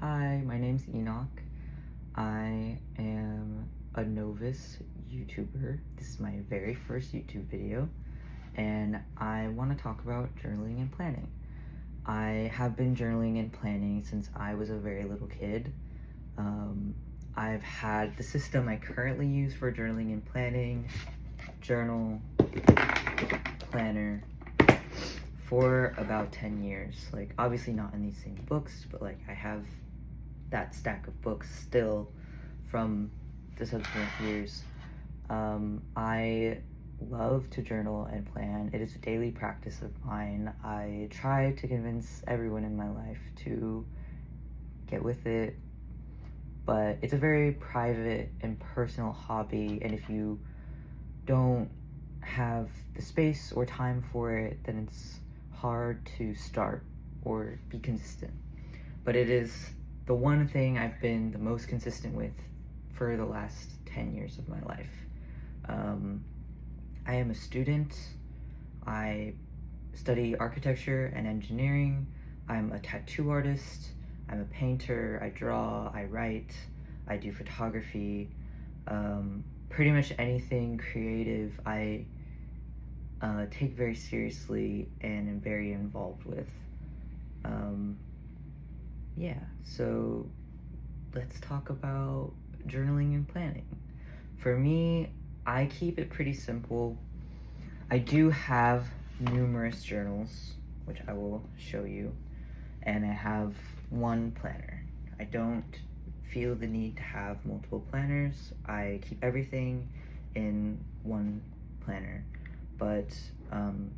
Hi, my name's Enoch. I am a novice YouTuber. This is my very first YouTube video, and I want to talk about journaling and planning. I have been journaling and planning since I was a very little kid. I've had the system I currently use for journaling and planning, journal, planner, for about 10 years. Like, obviously not in these same books, but like I have that stack of books still from the subsequent years. I love to journal and plan. It is a daily practice of mine. I try to convince everyone in my life to get with it, but it's a very private and personal hobby, and if you don't have the space or time for it, then it's hard to start or be consistent. But it is the one thing I've been the most consistent with for the last 10 years of my life. I am a student. I study architecture and engineering. I'm a tattoo artist. I'm a painter. I draw. I write. I do photography. Pretty much anything creative I take very seriously and am very involved with. Yeah, so let's talk about journaling and planning. For me, I keep it pretty simple. I do have numerous journals, which I will show you, and I have one planner. I don't feel the need to have multiple planners. I keep everything in one planner, but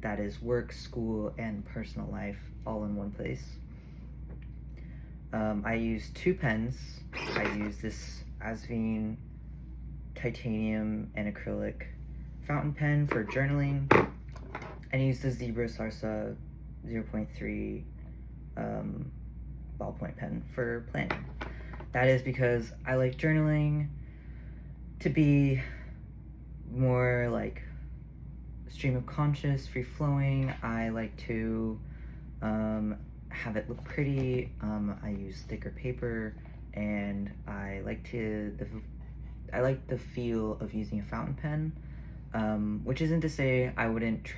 that is work, school, and personal life all in one place. I use two pens. I use this Asvine titanium and acrylic fountain pen for journaling, and I use the Zebra Sarsa 0.3 ballpoint pen for planning. That is because I like journaling to be more like stream of conscious, free flowing. I like to have it look pretty. I use thicker paper, and I like the feel of using a fountain pen, which isn't to say I wouldn't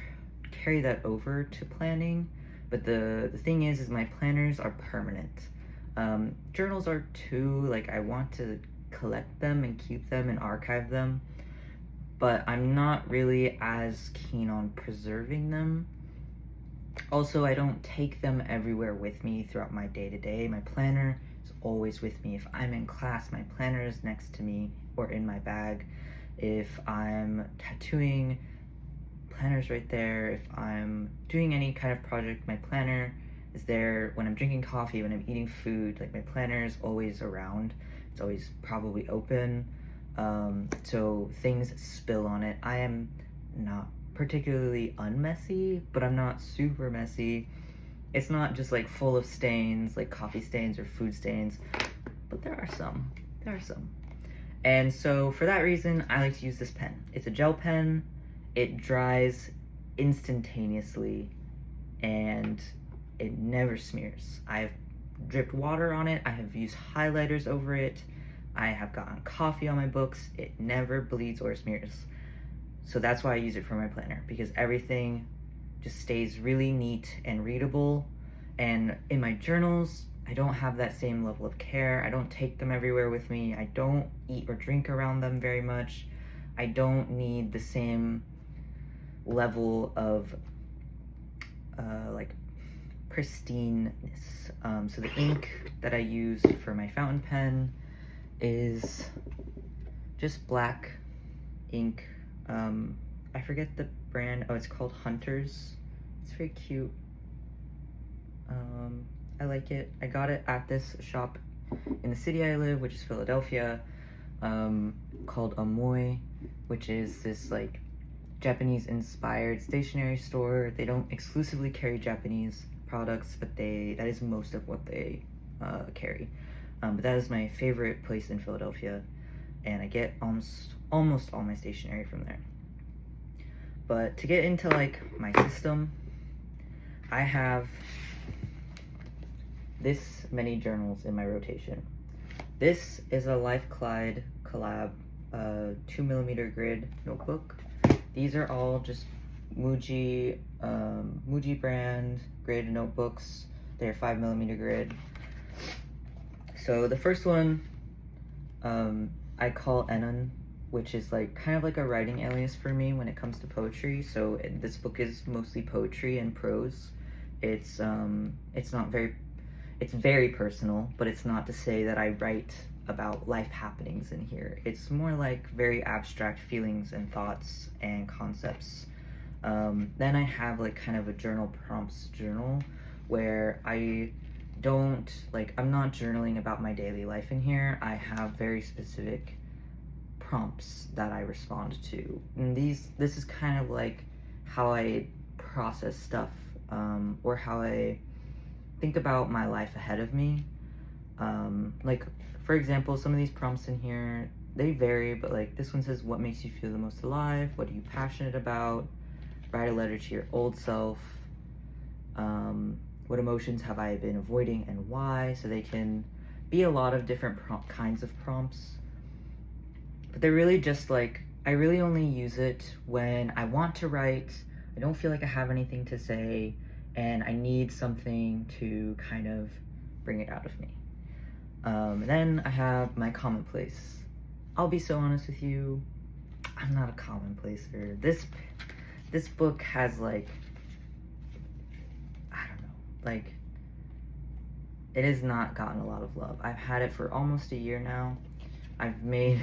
carry that over to planning, but the thing is my planners are permanent. Journals are too. Like, I want to collect them and keep them and archive them, but I'm not really as keen on preserving them. Also, I don't take them everywhere with me throughout my day-to-day. My planner is always with me. If I'm in class, my planner is next to me or in my bag. If I'm tattooing, planner's right there. If I'm doing any kind of project, my planner is there. When I'm drinking coffee, when I'm eating food, like, my planner is always around. It's always probably open, so things spill on it. I am not particularly unmessy, but I'm not super messy. It's not just like full of stains, like coffee stains or food stains, but there are some. And so for that reason, I like to use this pen. It's a gel pen. It dries instantaneously, and it never smears. I've dripped water on it. I have used highlighters over it. I have gotten coffee on my books. It never bleeds or smears. So that's why I use it for my planner, because everything just stays really neat and readable. And in my journals, I don't have that same level of care. I don't take them everywhere with me. I don't eat or drink around them very much. I don't need the same level of like pristineness. So the ink that I use for my fountain pen is just black ink. I forget the brand. Oh, it's called Hunters. It's very cute. I like it. I got it at this shop in the city I live, which is Philadelphia, called Amoy, which is this like Japanese inspired stationery store. They don't exclusively carry Japanese products, but that is most of what they carry. But that is my favorite place in Philadelphia, and I get almost all my stationery from there. But to get into like my system, I have this many journals in my rotation. This is a Life Clyde collab 2mm grid notebook. These are all just Muji brand grid notebooks. They're 5mm grid. So the first one I call Enon, which is like kind of like a writing alias for me when it comes to poetry. So this book is mostly poetry and prose. It's very personal, but it's not to say that I write about life happenings in here. It's more like very abstract feelings and thoughts and concepts. Then I have like kind of a journal prompts journal where I'm not journaling about my daily life in here. I have very specific prompts that I respond to. And this is kind of like how I process stuff, or how I think about my life ahead of me. Like, for example, some of these prompts in here, they vary, but like this one says, what makes you feel the most alive? What are you passionate about? Write a letter to your old self. What emotions have I been avoiding and why? So they can be a lot of different kinds of prompts. But they're really just like, I really only use it when I want to write, I don't feel like I have anything to say, and I need something to kind of bring it out of me. Then I have my commonplace. I'll be so honest with you, I'm not a commonplacer. This book has like, I don't know, like, it has not gotten a lot of love. I've had it for almost a year now. I've made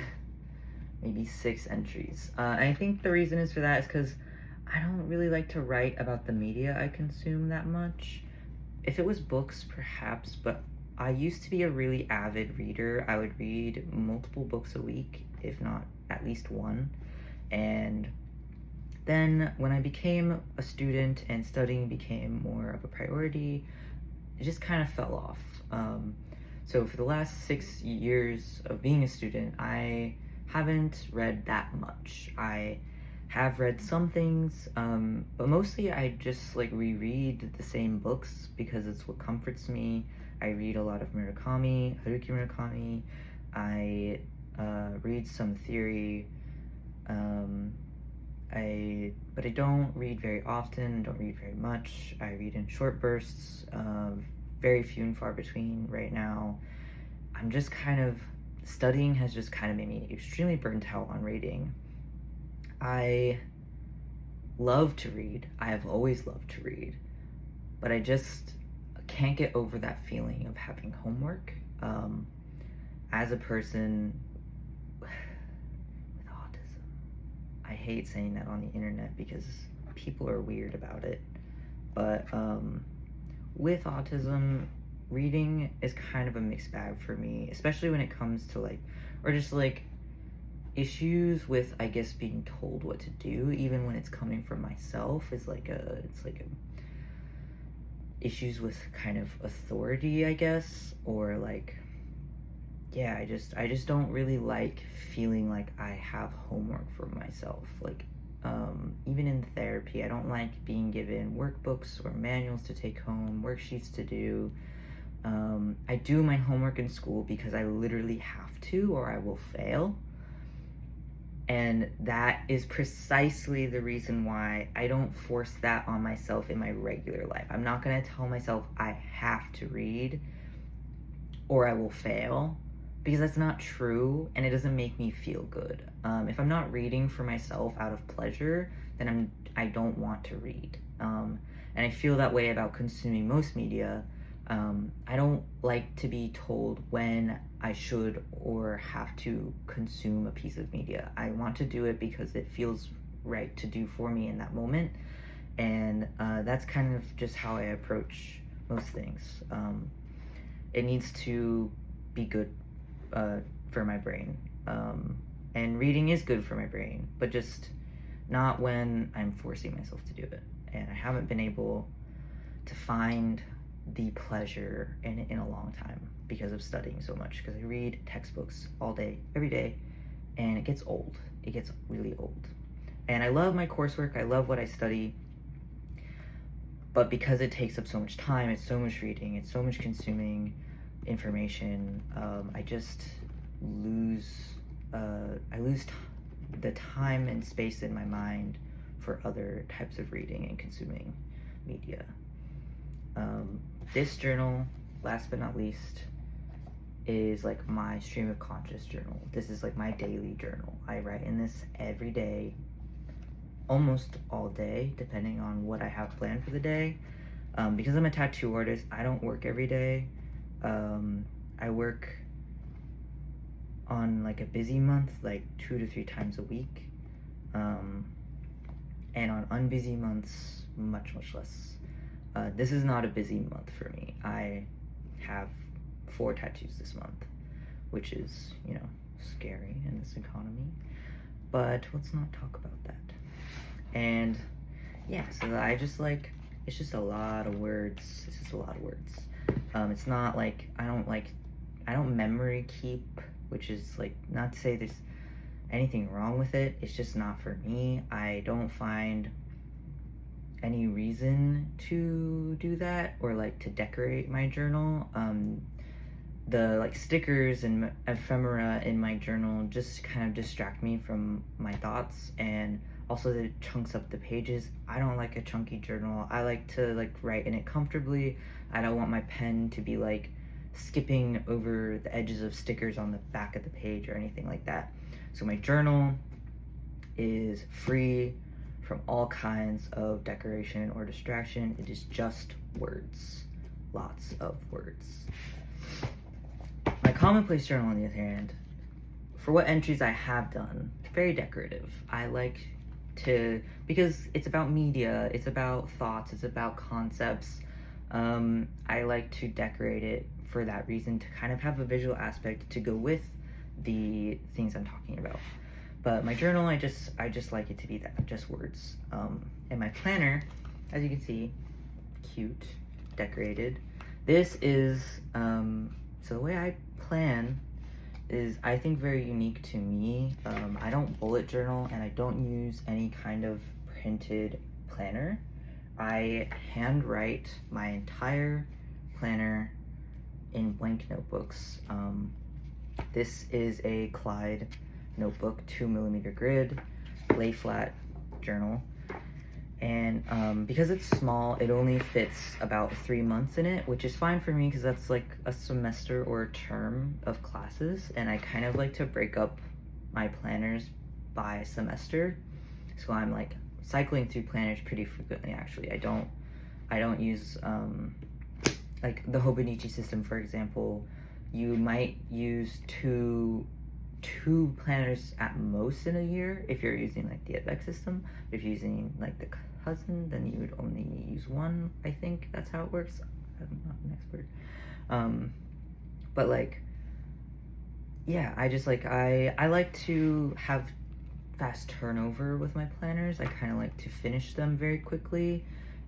maybe 6 entries. And I think the reason is for that is because I don't really like to write about the media I consume that much. If it was books, perhaps, but I used to be a really avid reader. I would read multiple books a week, if not at least one. And then when I became a student and studying became more of a priority, it just kind of fell off. So for the last 6 years of being a student, I haven't read that much. I have read some things, but mostly I just like reread the same books because it's what comforts me. I read a lot of Haruki Murakami. I read some theory, but I don't read very often, don't read very much. I read in short bursts, very few and far between right now. I'm just kind of, studying has just kind of made me extremely burnt out on reading. I love to read. I have always loved to read, but I just can't get over that feeling of having homework. As a person with autism, I hate saying that on the internet because people are weird about it, but with autism, reading is kind of a mixed bag for me, especially when it comes to like, or just like issues with, I guess, being told what to do, even when it's coming from myself, it's like a issues with kind of authority, I guess, or like, yeah, I just don't really like feeling like I have homework for myself. Like, even in therapy, I don't like being given workbooks or manuals to take home, worksheets to do. I do my homework in school because I literally have to, or I will fail. And that is precisely the reason why I don't force that on myself in my regular life. I'm not going to tell myself I have to read or I will fail, because that's not true and it doesn't make me feel good. If I'm not reading for myself out of pleasure, then I don't want to read. And I feel that way about consuming most media. I don't like to be told when I should or have to consume a piece of media. I want to do it because it feels right to do for me in that moment. And that's kind of just how I approach most things. It needs to be good for my brain. And reading is good for my brain, but just not when I'm forcing myself to do it. And I haven't been able to find the pleasure in it in a long time because of studying so much, because I read textbooks all day, every day, and it gets old. It gets really old. And I love my coursework. I love what I study. But because it takes up so much time, it's so much reading, it's so much consuming information, I just lose, the time and space in my mind for other types of reading and consuming media. This journal, last but not least, is like my stream of conscious journal. This is like my daily journal. I write in this every day, almost all day, depending on what I have planned for the day. Because I'm a tattoo artist, I don't work every day. I work on like a busy month, like 2 to 3 times a week. And on unbusy months, much less. This is not a busy month for me. I have 4 tattoos this month, which is, scary in this economy. But let's not talk about that. And yeah, so I just it's just a lot of words. It's just a lot of words. It's not like I don't memory keep, which is like not to say there's anything wrong with it. It's just not for me. I don't find any reason to do that or like to decorate my journal. The stickers and ephemera in my journal just kind of distract me from my thoughts, and also that it chunks up the pages. I don't like a chunky journal. I like to write in it comfortably. I don't want my pen to be skipping over the edges of stickers on the back of the page or anything like that. So my journal is free from all kinds of decoration or distraction. It is just words. Lots of words. My commonplace journal, on the other hand, for what entries I have done, very decorative. I like to, because it's about media, it's about thoughts, it's about concepts. I like to decorate it for that reason, to kind of have a visual aspect to go with the things I'm talking about. But my journal, I just like it to be that, just words. And my planner, as you can see, cute, decorated. This is, so the way I plan is, I think, very unique to me. I don't bullet journal, and I don't use any kind of printed planner. I handwrite my entire planner in blank notebooks. This is a Clyde notebook, 2mm grid, lay flat journal. And because it's small, it only fits about 3 months in it, which is fine for me because that's like a semester or a term of classes, and I kind of like to break up my planners by semester. So I'm cycling through planners pretty frequently, actually. I don't use the Hobonichi system, for example. You might use two planners at most in a year if you're using the FX system. If you're using the cousin, then you would only use one. I think that's how it works. I'm not an expert. But yeah, I just I like to have fast turnover with my planners. I kind of like to finish them very quickly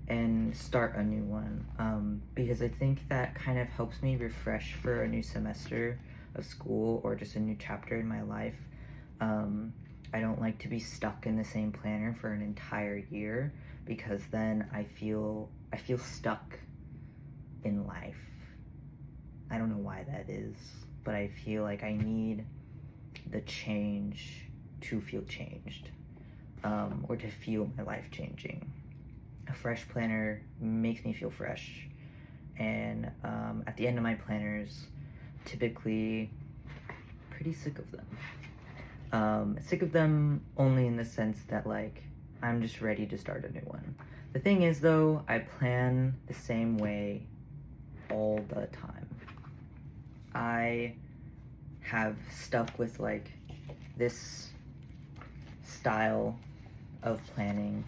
and start a new one, because I think that kind of helps me refresh for a new semester of school or just a new chapter in my life. I don't like to be stuck in the same planner for an entire year, because then I feel stuck in life. I don't know why that is, but I feel like I need the change to feel changed, or to feel my life changing. A fresh planner makes me feel fresh, and at the end of my planners, typically pretty sick of them. Sick of them only in the sense that I'm just ready to start a new one. The thing is, though, I plan the same way all the time. I have stuck with this style of planning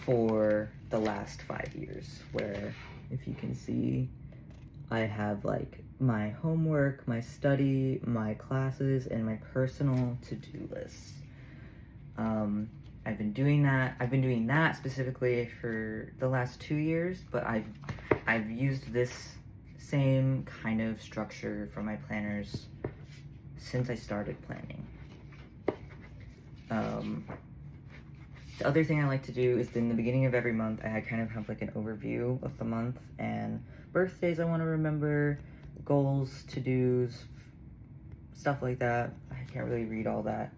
for the last 5 years, where, if you can see, I have my homework, my study, my classes, and my personal to-do lists. I've been doing that specifically for the last 2 years, but I've used this same kind of structure for my planners since I started planning. The other thing I like to do is in the beginning of every month, I kind of have like an overview of the month and birthdays I want to remember, goals, to-dos, stuff like that. I can't really read all that.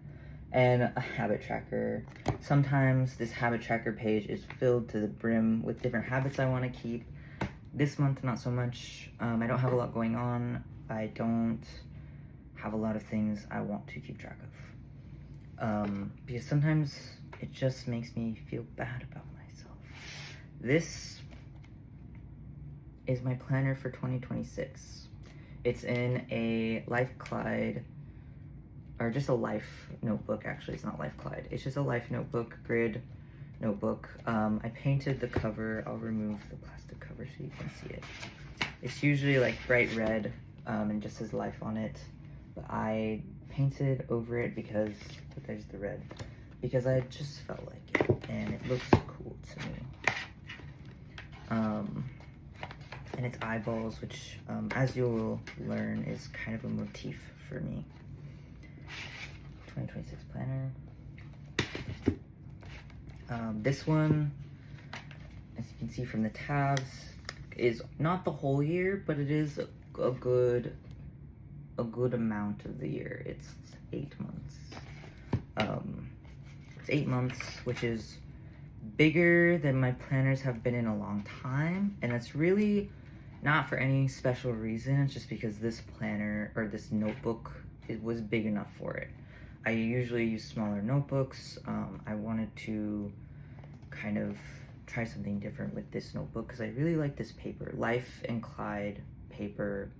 And a habit tracker. Sometimes this habit tracker page is filled to the brim with different habits I want to keep. This month, not so much. I don't have a lot going on. I don't have a lot of things I want to keep track of. Because sometimes it just makes me feel bad about myself. This is my planner for 2026. It's in a Life Clyde, or just a Life notebook, actually. It's not Life Clyde. It's just a Life notebook, grid notebook. I painted the cover. I'll remove the plastic cover so you can see it. It's usually like bright red and just says Life on it. But I painted over it because, there's the red, because I just felt like it and it looks cool to me. And it's eyeballs, which as you'll learn is kind of a motif for me. 2026 planner. This one, as you can see from the tabs, is not the whole year, but it is a good amount of the year. It's 8 months. It's 8 months, which is bigger than my planners have been in a long time, and that's really not for any special reason. It's just because this planner, or this notebook, it was big enough for it. I usually use smaller notebooks. I wanted to kind of try something different with this notebook because I really like this paper. Life and Clyde paper,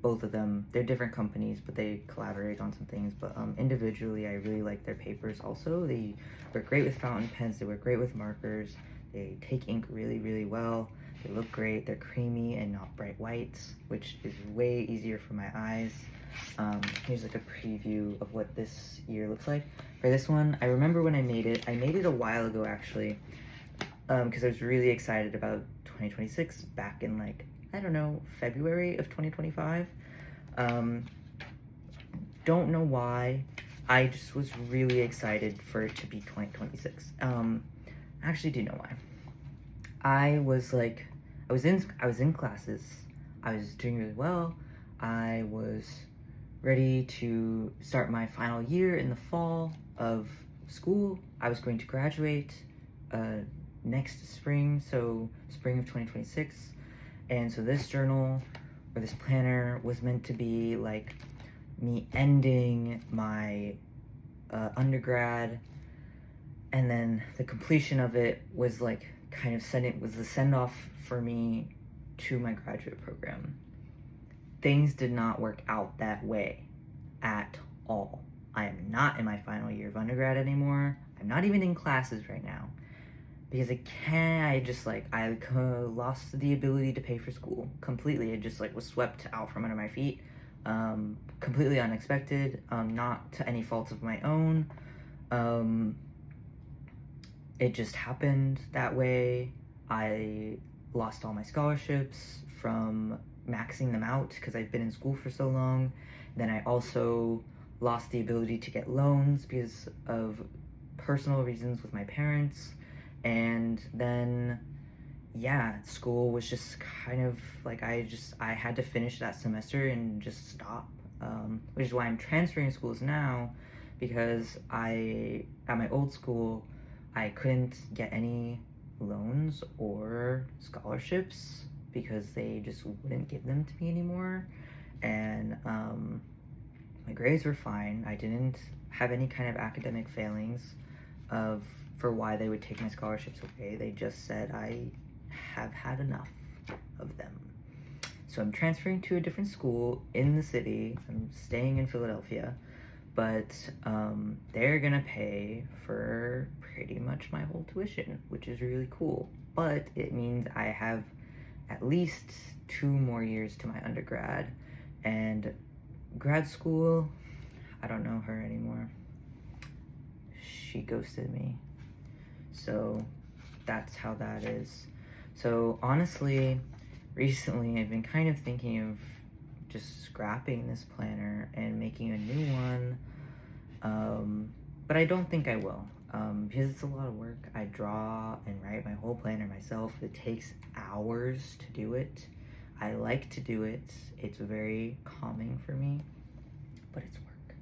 both of them, they're different companies, but they collaborate on some things. But individually, I really like their papers also. They work great with fountain pens, they work great with markers, they take ink really, really well. They look great, they're creamy and not bright whites, which is way easier for my eyes. Here's like a preview of what this year looks like. For this one, I remember when I made it a while ago actually, because I was really excited about 2026 back in like, I don't know, February of 2025. Don't know why, I just was really excited for it to be 2026. I actually do know why. I was in classes, I was doing really well, I was ready to start my final year in the fall of school. I was going to graduate next spring, so spring of 2026, and so this journal, or this planner, was meant to be like me ending my undergrad, and then the completion of it was like kind of was the send-off for me to my graduate program. Things did not work out that way at all. I am not in my final year of undergrad anymore. I'm not even in classes right now because I lost the ability to pay for school completely. It just like was swept out from under my feet, completely unexpected, not to any fault of my own. It just happened that way. I lost all my scholarships from maxing them out because I've been in school for so long. Then I also lost the ability to get loans because of personal reasons with my parents. And then, yeah, school was just kind of like, I had to finish that semester and just stop, which is why I'm transferring schools now, because at my old school, I couldn't get any loans or scholarships because they just wouldn't give them to me anymore. And my grades were fine. I didn't have any kind of academic failings for why they would take my scholarships away. They just said I have had enough of them. So I'm transferring to a different school in the city. I'm staying in Philadelphia, but they're gonna pay for pretty much my whole tuition, which is really cool. But it means I have at least 2 more years to my undergrad, and grad school, I don't know her anymore. She ghosted me. So that's how that is. So honestly, recently I've been kind of thinking of just scrapping this planner and making a new one, but I don't think I will. because it's a lot of work. I draw and write my whole planner myself. It takes hours to do it. I like to do it. It's very calming for me, but it's work.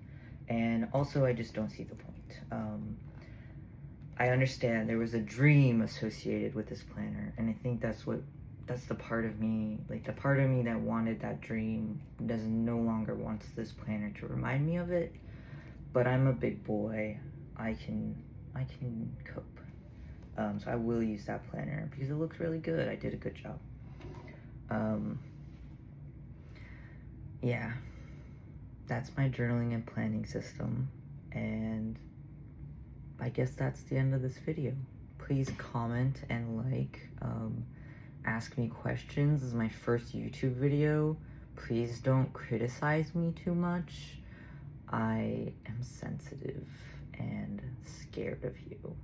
And also, I just don't see the point. I understand there was a dream associated with this planner, and I think that's the part of me, like the part of me that wanted that dream no longer wants this planner to remind me of it. But I'm a big boy. I can cope. So I will use that planner because it looks really good. I did a good job. Yeah, that's my journaling and planning system, and I guess that's the end of this video. Please comment and like, ask me questions. This is my first YouTube video. Please don't criticize me too much. I am sensitive and scared of you.